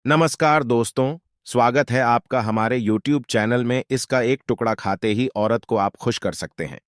नमस्कार दोस्तों, स्वागत है आपका हमारे YouTube चैनल में। इसका एक टुकड़ा खाते ही औरत को आप खुश कर सकते हैं।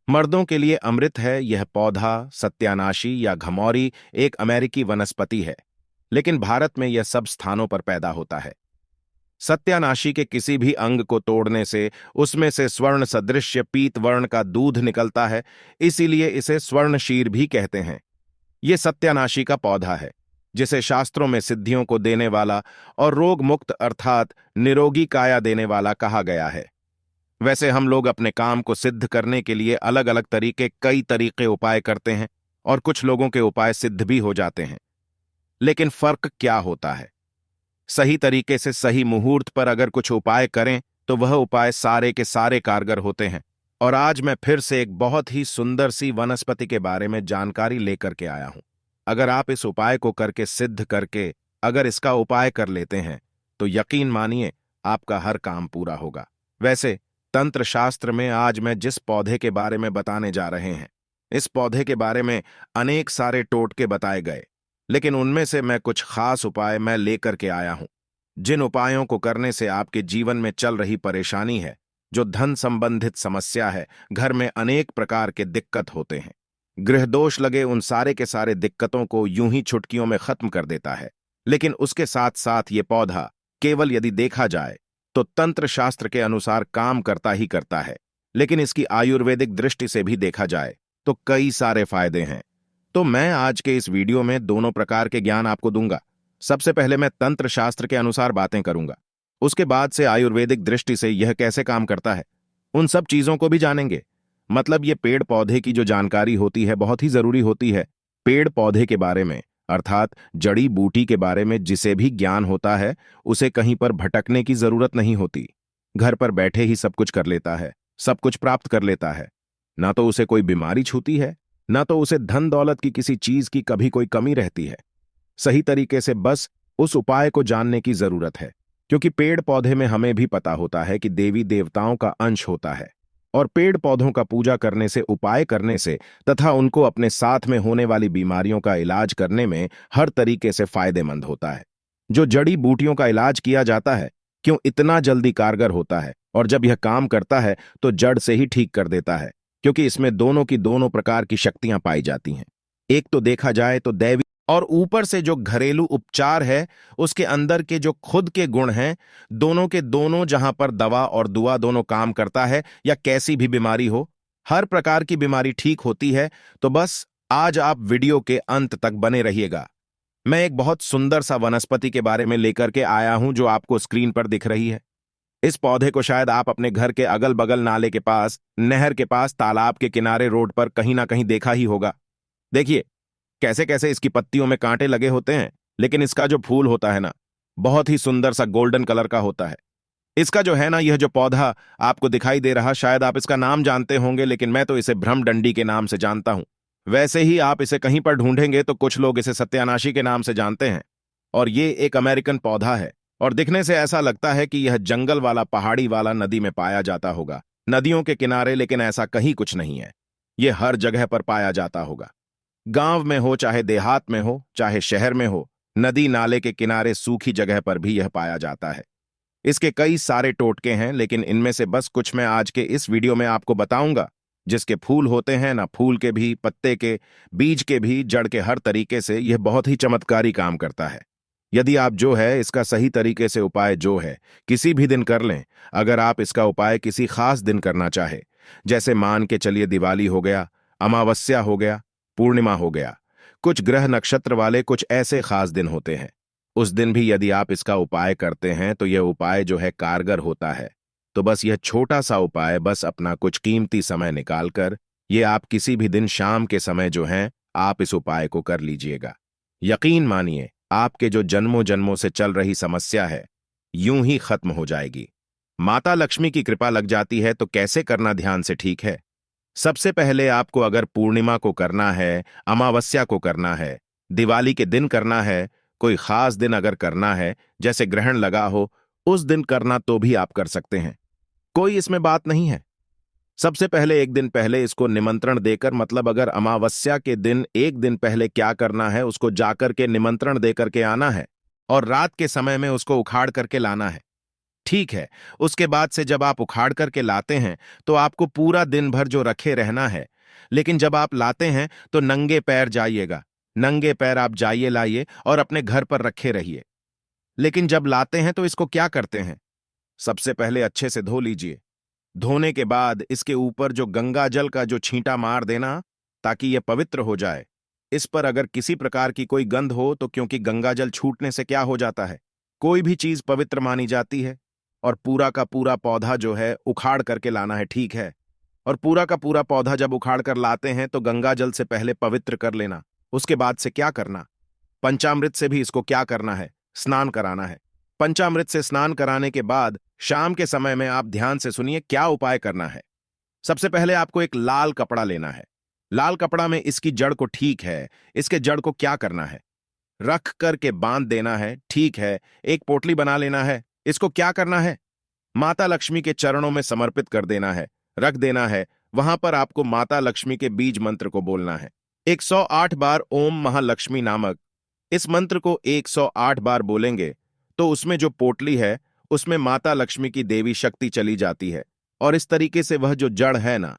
मर्दों के लिए अमृत है यह पौधा। सत्यानाशी या घमौरी एक अमेरिकी वनस्पति है, लेकिन भारत में यह सब स्थानों पर पैदा होता है। सत्यानाशी के किसी भी अंग को तोड़ने से उसमें से स्वर्ण सदृश्य पीत वर्ण का दूध निकलता है, इसीलिए इसे स्वर्णशीर भी कहते हैं। ये सत्यानाशी का पौधा है, जिसे शास्त्रों में सिद्धियों को देने वाला और रोग मुक्त अर्थात निरोगी काया देने वाला कहा गया है। वैसे हम लोग अपने काम को सिद्ध करने के लिए अलग अलग कई तरीके उपाय करते हैं, और कुछ लोगों के उपाय सिद्ध भी हो जाते हैं। लेकिन फर्क क्या होता है? सही तरीके से सही मुहूर्त पर अगर कुछ उपाय करें तो वह उपाय सारे के सारे कारगर होते हैं। और आज मैं फिर से एक बहुत ही सुंदर सी वनस्पति के बारे में जानकारी लेकर के आया हूं। अगर आप इस उपाय को करके सिद्ध करके अगर इसका उपाय कर लेते हैं तो यकीन मानिए आपका हर काम पूरा होगा। वैसे तंत्र शास्त्र में आज मैं जिस पौधे के बारे में बताने जा रहे हैं, इस पौधे के बारे में अनेक सारे टोटके बताए गए, लेकिन उनमें से मैं कुछ खास उपाय मैं लेकर के आया हूं, जिन उपायों को करने से आपके जीवन में चल रही परेशानी है, जो धन संबंधित समस्या है, घर में अनेक प्रकार के दिक्कत होते हैं, गृह दोष लगे, उन सारे के सारे दिक्कतों को यूं ही चुटकियों में खत्म कर देता है। लेकिन उसके साथ साथ ये पौधा केवल यदि देखा जाए तो तंत्र शास्त्र के अनुसार काम करता ही करता है, लेकिन इसकी आयुर्वेदिक दृष्टि से भी देखा जाए तो कई सारे फायदे हैं। तो मैं आज के इस वीडियो में दोनों प्रकार के ज्ञान आपको दूंगा। सबसे पहले मैं तंत्र शास्त्र के अनुसार बातें करूंगा, उसके बाद से आयुर्वेदिक दृष्टि से यह कैसे काम करता है, उन सब चीजों को भी जानेंगे। मतलब ये पेड़ पौधे की जो जानकारी होती है बहुत ही जरूरी होती है। पेड़ पौधे के बारे में अर्थात जड़ी बूटी के बारे में जिसे भी ज्ञान होता है उसे कहीं पर भटकने की जरूरत नहीं होती। घर पर बैठे ही सब कुछ कर लेता है, सब कुछ प्राप्त कर लेता है। ना तो उसे कोई बीमारी छूती है, ना तो उसे धन दौलत की किसी चीज की कभी कोई कमी रहती है। सही तरीके से बस उस उपाय को जानने की जरूरत है, क्योंकि पेड़ पौधे में हमें भी पता होता है कि देवी देवताओं का अंश होता है, और पेड़ पौधों का पूजा करने से, उपाय करने से तथा उनको अपने साथ में होने वाली बीमारियों का इलाज करने में हर तरीके से फायदेमंद होता है। जो जड़ी बूटियों का इलाज किया जाता है क्यों इतना जल्दी कारगर होता है, और जब यह काम करता है तो जड़ से ही ठीक कर देता है, क्योंकि इसमें दोनों की दोनों प्रकार की शक्तियां पाई जाती हैं। एक तो देखा जाए तो दैवी, और ऊपर से जो घरेलू उपचार है उसके अंदर के जो खुद के गुण हैं, दोनों के दोनों, जहां पर दवा और दुआ दोनों काम करता है, या कैसी भी बीमारी हो, हर प्रकार की बीमारी ठीक होती है। तो बस आज आप वीडियो के अंत तक बने रहिएगा। मैं एक बहुत सुंदर सा वनस्पति के बारे में लेकर के आया हूं जो आपको स्क्रीन पर दिख रही है। इस पौधे को शायद आप अपने घर के अगल बगल नाले के पास, नहर के पास, तालाब के किनारे, रोड पर कहीं ना कहीं देखा ही होगा। देखिए कैसे कैसे इसकी पत्तियों में कांटे लगे होते हैं, लेकिन इसका जो फूल होता है ना, बहुत ही सुंदर सा गोल्डन कलर का होता है। इसका जो है ना, यह जो पौधा आपको दिखाई दे रहा, शायद आप इसका नाम जानते होंगे, लेकिन मैं तो इसे भ्रमडंडी के नाम से जानता हूं। वैसे ही आप इसे कहीं पर ढूंढेंगे तो कुछ लोग इसे सत्यानाशी के नाम से जानते हैं। और ये एक अमेरिकन पौधा है, और दिखने से ऐसा लगता है कि यह जंगल वाला, पहाड़ी वाला, नदी में पाया जाता होगा, नदियों के किनारे, लेकिन ऐसा कहीं कुछ नहीं है। यह हर जगह पर पाया जाता होगा। गांव में हो, चाहे देहात में हो, चाहे शहर में हो, नदी नाले के किनारे, सूखी जगह पर भी यह पाया जाता है। इसके कई सारे टोटके हैं, लेकिन इनमें से बस कुछ मैं आज के इस वीडियो में आपको बताऊंगा। जिसके फूल होते हैं ना, फूल के भी, पत्ते के, बीज के भी, जड़ के, हर तरीके से यह बहुत ही चमत्कारी काम करता है। यदि आप जो है इसका सही तरीके से उपाय जो है किसी भी दिन कर लें, अगर आप इसका उपाय किसी खास दिन करना चाहे, जैसे मान के चलिए दिवाली हो गया, अमावस्या हो गया, पूर्णिमा हो गया, कुछ ग्रह नक्षत्र वाले कुछ ऐसे खास दिन होते हैं, उस दिन भी यदि आप इसका उपाय करते हैं तो यह उपाय जो है कारगर होता है। तो बस यह छोटा सा उपाय, बस अपना कुछ कीमती समय निकालकर ये आप किसी भी दिन शाम के समय जो है आप इस उपाय को कर लीजिएगा। यकीन मानिए आपके जो जन्मों जन्मों से चल रही समस्या है यूं ही खत्म हो जाएगी। माता लक्ष्मी की कृपा लग जाती है। तो कैसे करना, ध्यान से, ठीक है? सबसे पहले आपको अगर पूर्णिमा को करना है, अमावस्या को करना है, दिवाली के दिन करना है, कोई खास दिन अगर करना है, जैसे ग्रहण लगा हो उस दिन करना, तो भी आप कर सकते हैं, कोई इसमें बात नहीं है। सबसे पहले एक दिन पहले इसको निमंत्रण देकर, मतलब अगर अमावस्या के दिन एक दिन पहले क्या करना है, उसको जाकर के निमंत्रण देकर के आना है, और रात के समय में उसको उखाड़ करके लाना है। ठीक है, उसके बाद से जब आप उखाड़ करके लाते हैं तो आपको पूरा दिन भर जो रखे रहना है, लेकिन जब आप लाते हैं तो नंगे पैर जाइएगा। नंगे पैर आप जाइए लाइए और अपने घर पर रखे रहिए। लेकिन जब लाते हैं तो इसको क्या करते हैं? सबसे पहले अच्छे से धो लीजिए। धोने के बाद इसके ऊपर जो गंगा जल का जो छींटा मार देना, ताकि यह पवित्र हो जाए। इस पर अगर किसी प्रकार की कोई गंध हो तो, क्योंकि गंगा जल छूटने से क्या हो जाता है, कोई भी चीज पवित्र मानी जाती है। और पूरा का पूरा पौधा जो है उखाड़ करके लाना है, ठीक है। और पूरा का पूरा पौधा जब उखाड़ कर लाते हैं तो गंगा जल से पहले पवित्र कर लेना। उसके बाद से क्या करना, पंचामृत से भी इसको क्या करना है, स्नान कराना है। पंचामृत से स्नान कराने के बाद शाम के समय में आप ध्यान से सुनिए क्या उपाय करना है। सबसे पहले आपको एक लाल कपड़ा लेना है। लाल कपड़ा में इसकी जड़ को, ठीक है, इसके जड़ को क्या करना है, रख करके बांध देना है, ठीक है। एक पोटली बना लेना है। इसको क्या करना है, माता लक्ष्मी के चरणों में समर्पित कर देना है, रख देना है। वहां पर आपको माता लक्ष्मी के बीज मंत्र को बोलना है 108 बार, ओम महालक्ष्मी नामक। इस मंत्र को 108 बार बोलेंगे तो उसमें जो पोटली है उसमें माता लक्ष्मी की देवी शक्ति चली जाती है, और इस तरीके से वह जो जड़ है ना,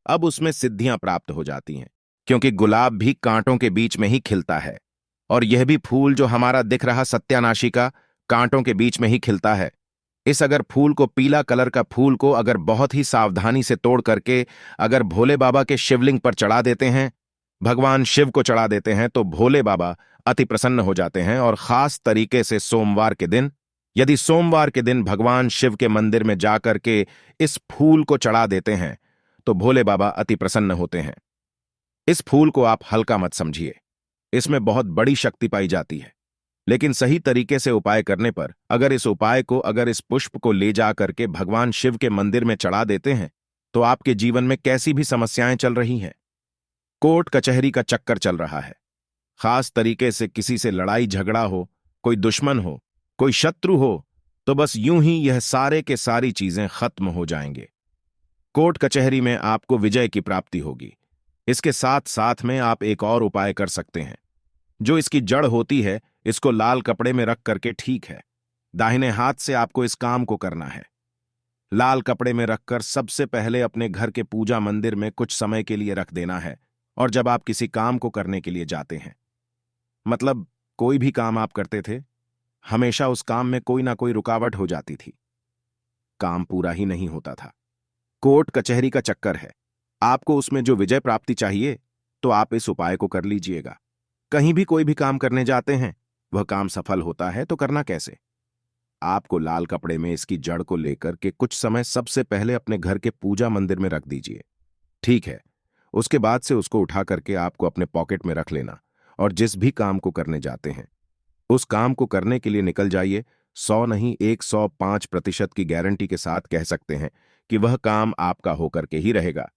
अब उसमें सिद्धियां प्राप्त हो जाती हैं। क्योंकि गुलाब भी कांटों के बीच में ही खिलता है, और यह भी फूल जो हमारा दिख रहा सत्यानाशी का, कांटों के बीच में ही खिलता है। इस अगर फूल को, पीला कलर का फूल को अगर बहुत ही सावधानी से तोड़ करके अगर भोले बाबा के शिवलिंग पर चढ़ा देते हैं, भगवान शिव को चढ़ा देते हैं, तो भोले बाबा अति प्रसन्न हो जाते हैं। और खास तरीके से सोमवार के दिन, यदि सोमवार के दिन भगवान शिव के मंदिर में जाकर के इस फूल को चढ़ा देते हैं तो भोले बाबा अति प्रसन्न होते हैं। इस फूल को आप हल्का मत समझिए, इसमें बहुत बड़ी शक्ति पाई जाती है। लेकिन सही तरीके से उपाय करने पर, अगर इस उपाय को, अगर इस पुष्प को ले जा करके भगवान शिव के मंदिर में चढ़ा देते हैं तो आपके जीवन में कैसी भी समस्याएं चल रही हैं, कोर्ट कचहरी का चक्कर चल रहा है, खास तरीके से किसी से लड़ाई झगड़ा हो, कोई दुश्मन हो, कोई शत्रु हो, तो बस यूं ही यह सारे के सारी चीजें खत्म हो जाएंगे। कोर्ट कचहरी में आपको विजय की प्राप्ति होगी। इसके साथ साथ में आप एक और उपाय कर सकते हैं। जो इसकी जड़ होती है, इसको लाल कपड़े में रख करके, ठीक है, दाहिने हाथ से आपको इस काम को करना है। लाल कपड़े में रखकर सबसे पहले अपने घर के पूजा मंदिर में कुछ समय के लिए रख देना है। और जब आप किसी काम को करने के लिए जाते हैं, मतलब कोई भी काम आप करते थे, हमेशा उस काम में कोई ना कोई रुकावट हो जाती थी, काम पूरा ही नहीं होता था। कोर्ट कचहरी का चक्कर है, आपको उसमें जो विजय प्राप्ति चाहिए, तो आप इस उपाय को कर लीजिएगा। कहीं भी कोई भी काम करने जाते हैं, वह काम सफल होता है, तो करना कैसे, आपको लाल कपड़े में इसकी जड़ को लेकर के कुछ समय सबसे पहले अपने घर के पूजा मंदिर में रख दीजिए, ठीक है। उसके बाद से उसको उठा करके आपको अपने पॉकेट में रख लेना, और जिस भी काम को करने जाते हैं उस काम को करने के लिए निकल जाइए। 100 नहीं, 105% की गारंटी के साथ कह सकते हैं कि वह काम आपका होकर के ही रहेगा,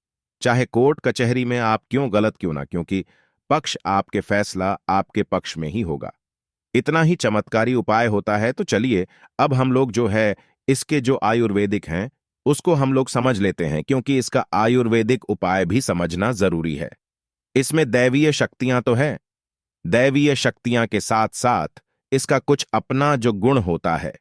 चाहे कोर्ट कचहरी में आप क्यों गलत क्यों ना, क्योंकि पक्ष आपके, फैसला आपके पक्ष में ही होगा। इतना ही चमत्कारी उपाय होता है। तो चलिए अब हम लोग जो है इसके जो आयुर्वेदिक हैं उसको हम लोग समझ लेते हैं, क्योंकि इसका आयुर्वेदिक उपाय भी समझना जरूरी है। इसमें दैवीय शक्तियां तो है, दैवीय शक्तियां के साथ साथ इसका कुछ अपना जो गुण होता है,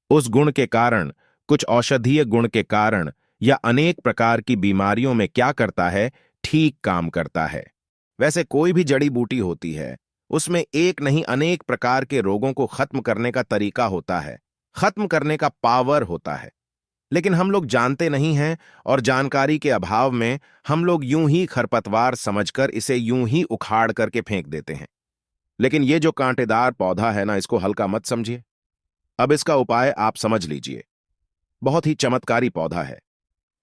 उस गुण के कारण, कुछ औषधीय गुण के कारण या अनेक प्रकार की बीमारियों में क्या करता है, ठीक काम करता है। वैसे कोई भी जड़ी बूटी होती है, उसमें एक नहीं अनेक प्रकार के रोगों को खत्म करने का तरीका होता है, खत्म करने का पावर होता है। लेकिन हम लोग जानते नहीं हैं, और जानकारी के अभाव में हम लोग यूं ही खरपतवार समझकर इसे यूं ही उखाड़ करके फेंक देते हैं। लेकिन ये जो कांटेदार पौधा है ना, इसको हल्का मत समझिए। अब इसका उपाय आप समझ लीजिए। बहुत ही चमत्कारी पौधा है।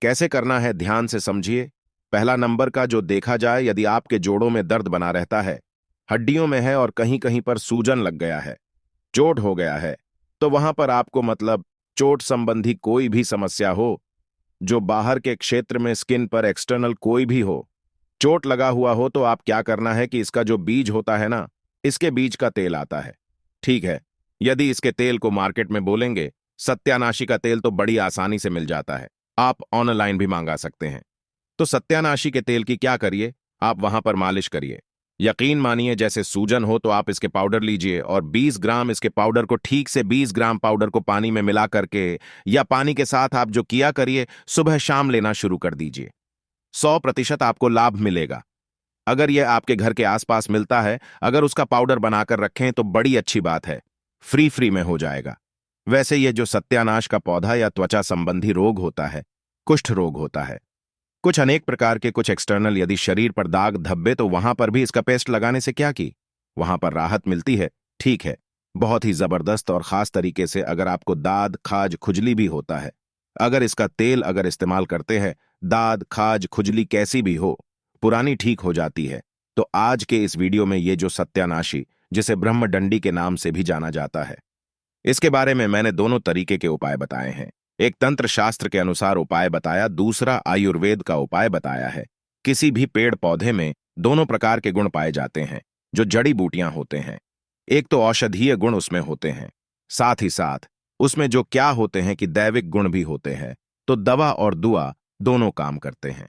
कैसे करना है ध्यान से समझिए। पहला नंबर का जो देखा जाए, यदि आपके जोड़ों में दर्द बना रहता है, हड्डियों में है और कहीं कहीं पर सूजन लग गया है, चोट हो गया है, तो वहां पर आपको, मतलब चोट संबंधी कोई भी समस्या हो, जो बाहर के क्षेत्र में स्किन पर एक्सटर्नल कोई भी हो, चोट लगा हुआ हो, तो आप क्या करना है कि इसका जो बीज होता है ना, इसके बीज का तेल आता है, ठीक है। यदि इसके तेल को मार्केट में बोलेंगे, सत्यानाशी का तेल तो बड़ी आसानी से मिल जाता है, आप ऑनलाइन भी मांगा सकते हैं। तो सत्यानाशी के तेल की क्या करिए, आप वहां पर मालिश करिए। यकीन मानिए जैसे सूजन हो तो आप इसके पाउडर लीजिए और 20 ग्राम इसके पाउडर को ठीक से 20 ग्राम पाउडर को पानी में मिला करके या पानी के साथ आप जो किया करिए सुबह शाम लेना शुरू कर दीजिए। 100% आपको लाभ मिलेगा। अगर यह आपके घर के आसपास मिलता है, अगर उसका पाउडर बनाकर रखें तो बड़ी अच्छी बात है, फ्री में हो जाएगा। वैसे यह जो सत्यानाश का पौधा या त्वचा संबंधी रोग होता है, कुष्ठ रोग होता है, कुछ अनेक प्रकार के कुछ एक्सटर्नल यदि शरीर पर दाग धब्बे तो वहां पर भी इसका पेस्ट लगाने से क्या की वहां पर राहत मिलती है। ठीक है, बहुत ही जबरदस्त और खास तरीके से अगर आपको दाद खाज खुजली भी होता है, अगर इसका तेल अगर इस्तेमाल करते हैं, दाद खाज खुजली कैसी भी हो पुरानी ठीक हो जाती है। तो आज के इस वीडियो में ये जो सत्यानाशी जिसे ब्रह्मडंडी के नाम से भी जाना जाता है, इसके बारे में मैंने दोनों तरीके के उपाय बताए हैं। एक तंत्र शास्त्र के अनुसार उपाय बताया, दूसरा आयुर्वेद का उपाय बताया है। किसी भी पेड़ पौधे में दोनों प्रकार के गुण पाए जाते हैं जो जड़ी बूटियां होते हैं। एक तो औषधीय गुण उसमें होते हैं, साथ ही साथ उसमें जो क्या होते हैं कि दैविक गुण भी होते हैं। तो दवा और दुआ दोनों काम करते हैं।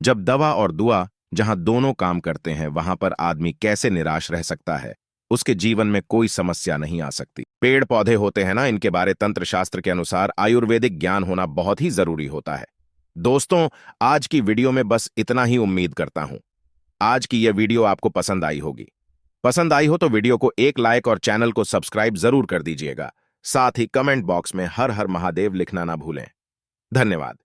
जब दवा और दुआ जहां दोनों काम करते हैं वहां पर आदमी कैसे निराश रह सकता है, उसके जीवन में कोई समस्या नहीं आ सकती। पेड़ पौधे होते हैं ना, इनके बारे तंत्र शास्त्र के अनुसार आयुर्वेदिक ज्ञान होना बहुत ही जरूरी होता है। दोस्तों, आज की वीडियो में बस इतना ही उम्मीद करता हूं आज की यह वीडियो आपको पसंद आई होगी। पसंद आई हो तो वीडियो को एक लाइक और चैनल को सब्सक्राइब जरूर कर दीजिएगा। साथ ही कमेंट बॉक्स में हर हर महादेव लिखना ना भूलें। धन्यवाद।